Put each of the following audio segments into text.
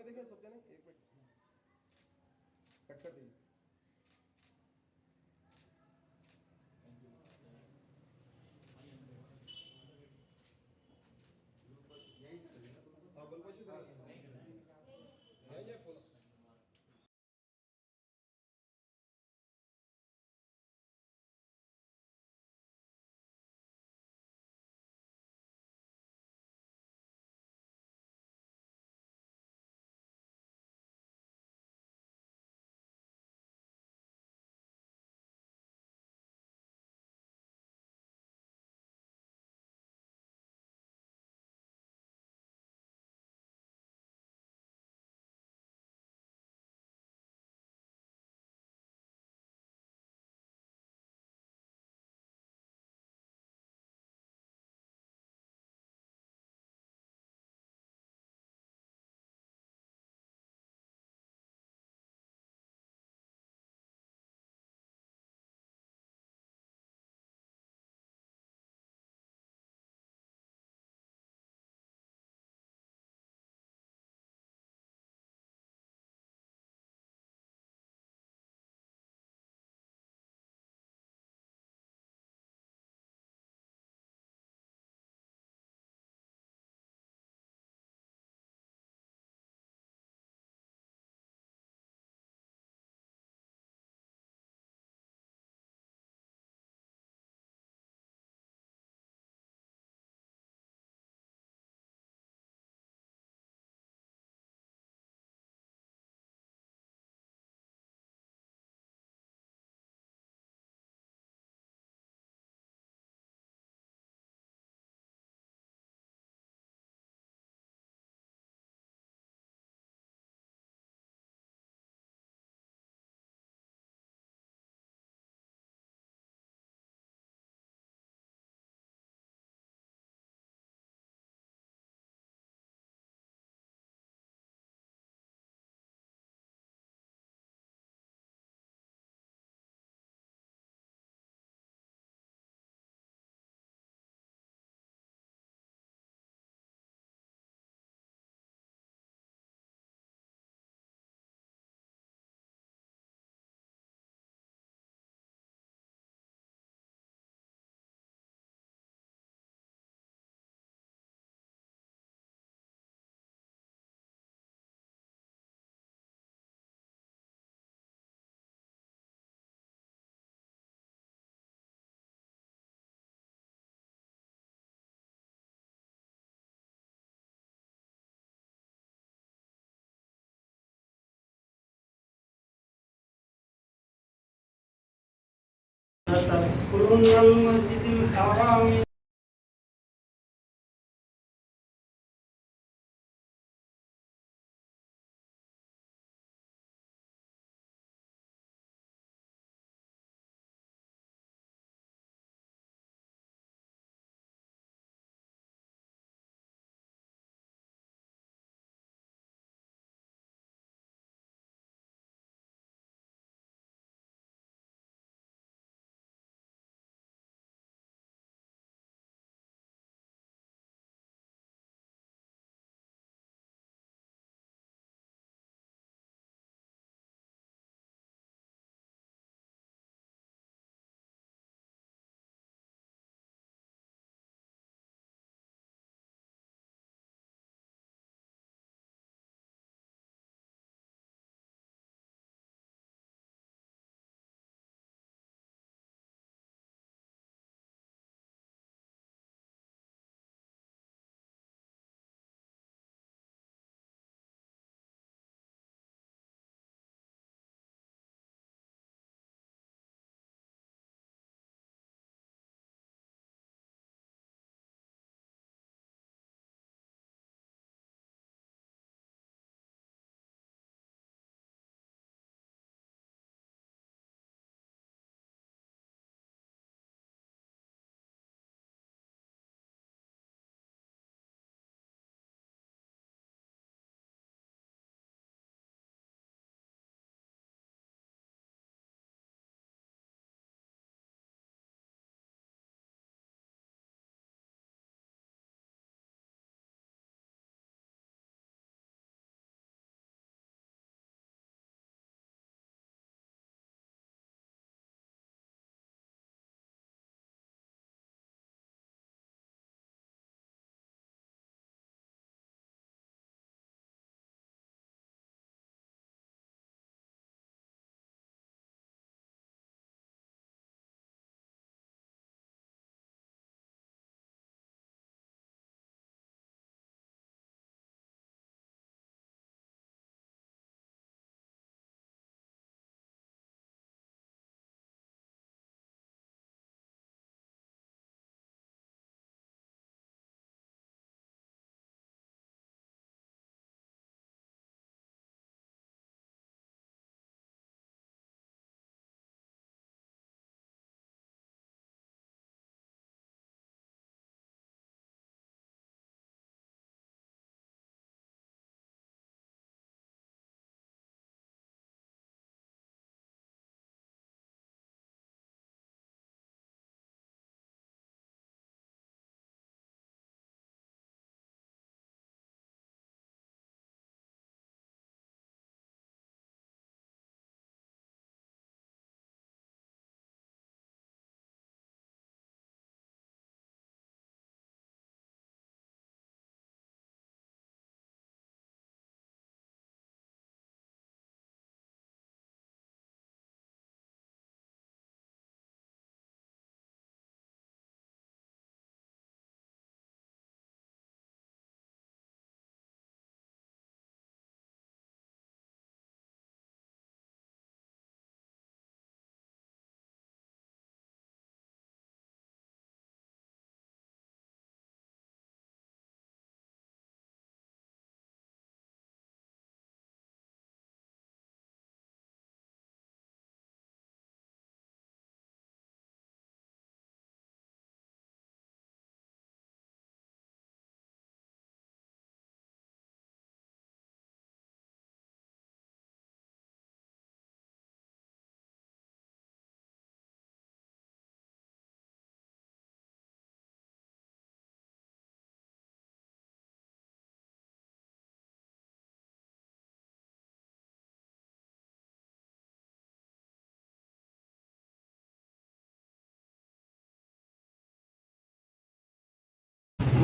में देखें सब जने एक मिनट कट कर दीजिए। हाँ गुलबशी यही है फुल। تدخلن المسجد الحرام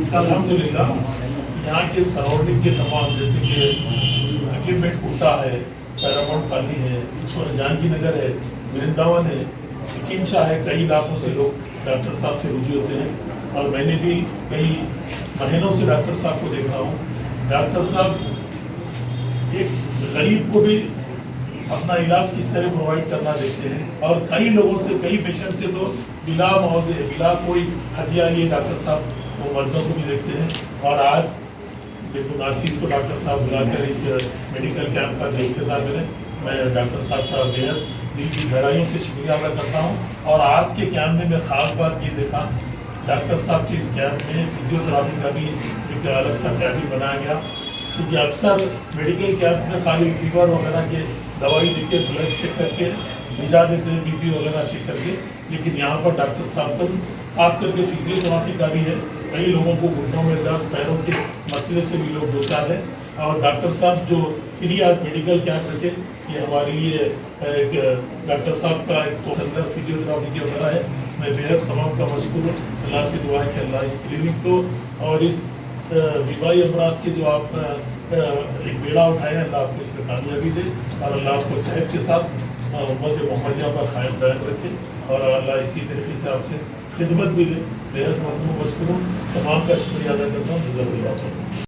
अल्हम्दुलिल्लाह यहाँ के सराउंडिंग के तमाम, जैसे कि हकीमपेट कुर्ता है, पैरामाउंट कॉलोनी है, जानकी नगर है, वृंदावन है, हकीम शाह है, कई इलाकों से लोग डॉक्टर साहब से रुझे होते हैं। और मैंने भी कई महीनों से डॉक्टर साहब को देखा हूँ। डॉक्टर साहब एक गरीब को भी अपना इलाज किस तरह प्रोवाइड करना देखते हैं, और कई लोगों से, कई पेशेंट से तो बिला मुआवजे, बिला कोई हदिया लिए डॉक्टर साहब वो मरीजों को भी देखते हैं। और आज देखो नाचीज़ को डॉक्टर साहब बुलाकर इस मेडिकल कैंप का जो इफ्तिताह करें, मैं डॉक्टर साहब का बेहद दिल की गहराइयों से शुक्रिया अदा करता हूँ। और आज के कैंप में मैं ख़ास बात ये देखा, डॉक्टर साहब के इस कैंप में फिजियोथेरापी का भी एक अलग सा कैबिन बनाया गया, क्योंकि अक्सर मेडिकल कैंप में खाली फीवर वगैरह के दवाई दे के, ब्लड चेक करके भिजा देते हैं, बीपी वगैरह चेक करके, लेकिन यहाँ पर डॉक्टर साहब तो खास करके फिजियोथेरापी का भी है। कई लोगों को घुटनों में दर्द, पैरों के मसले से भी लोग दो चार है, और डॉक्टर साहब जो फ्री आज मेडिकल कैंप रखे, ये हमारे लिए एक डॉक्टर साहब का एक तो संदर्भ फिजियोथेरापी की वगैरह है। मैं बेहद तमाम का मशकूर हूँ। अल्लाह से दुआ है कि अल्लाह इस क्लिनिक को और इस बीमारी अमराज के जो आप एक बेड़ा उठाए हैं, अल्लाह आपको इसमें कामयाबी दे, और अल्लाह आपको सेहत के साथ उम्मत मोहम्मदिया पर कायम दायम रखे, और अल्लाह इसी तरीके से आपसे खिदमत भी दे। बेहद ममनून मशकूर हूँ, तमाम का शुक्रिया अदा करता हूँ। जज़ाकल्लाह खैर।